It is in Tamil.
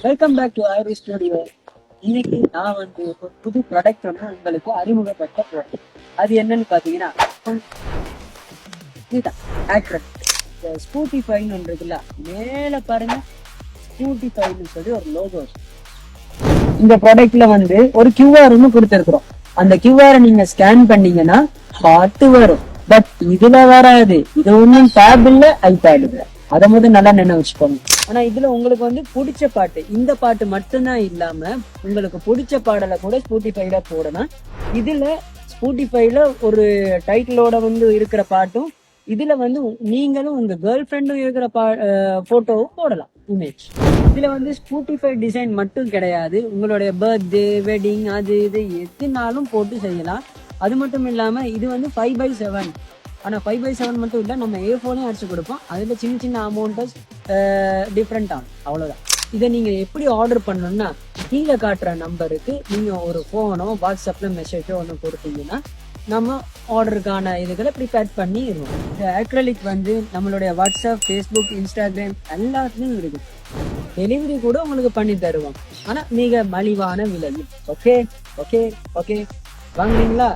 வெல்கம் பேக் டு ஐரி ஸ்டுடியோ. இன்னைக்கு நான் வந்து ஒரு புது ப்ராடக்ட் வந்து உங்களுக்கு அறிமுகப்படுத்த போறேன். அது என்னன்னு பாத்தீங்கன்னா இதுதான் ஆக்ரட். இந்த ஸ்பூட்டிஃபைன்னு ஒன்று இருக்குல்ல, மேல பாருங்க, ஸ்பூட்டிஃபைன்னு சொல்லி ஒரு லோகோ. இந்த ப்ராடக்ட்ல வந்து ஒரு QR கொடுத்துருக்குறோம். அந்த QR நீங்க ஸ்கேன் பண்ணீங்கன்னா பாட்டு வரும். பட் இதுல வராது. இது ஒன்றும் டேப் இல்ல, ஐபேட் இல்ல. அதை முதல் நல்லா நினைவு வச்சுக்கோங்க. ஆனா இதுல உங்களுக்கு வந்து பிடிச்ச பாட்டு, இந்த பாட்டு மட்டும்தான் இல்லாம உங்களுக்கு பிடிச்ச பாடலை கூட ஸ்பூட்டிஃபைல போடலாம். இதுல ஸ்பூட்டிஃபைல ஒரு டைட்டிலோட வந்து இருக்கிற பாட்டும், இதுல வந்து நீங்களும் உங்க கேர்ள் ஃப்ரெண்டும் இருக்கிற போட்டோவும் போடலாம், இமேஜ். இதுல வந்து ஸ்பூட்டிஃபை டிசைன் மட்டும் கிடையாது, உங்களுடைய பர்த்டே, வெட்டிங், அது இது எதுனாலும் போட்டு செய்யலாம். அது மட்டும் இல்லாம இது வந்து 5x7. ஆனா 5x7 மட்டும் இல்ல, நம்ம A4 அடிச்சு கொடுப்போம். அதுல சின்ன சின்ன அமௌண்ட் டிஃப்ரெண்ட் ஆகும், அவ்வளவுதான். இதை நீங்க எப்படி ஆர்டர் பண்ணணும்னா, கீழே காட்டுற நம்பருக்கு நீங்க ஒரு போனோ வாட்ஸ்அப்ல மெசேஜோ ஒன்று கொடுத்தீங்கன்னா நம்ம ஆர்டருக்கான இதுகளை ப்ரிப்பேர் பண்ணிடுவோம். இந்த ஆக்ரலிக் வந்து நம்மளுடைய வாட்ஸ்அப், ஃபேஸ்புக், இன்ஸ்டாகிராம் எல்லாத்துலயும் இருக்குது. டெலிவரி கூட உங்களுக்கு பண்ணி தருவோம், ஆனா மிக மலிவான விலையில். ஓகே ஓகே ஓகே, வாங்குறீங்களா?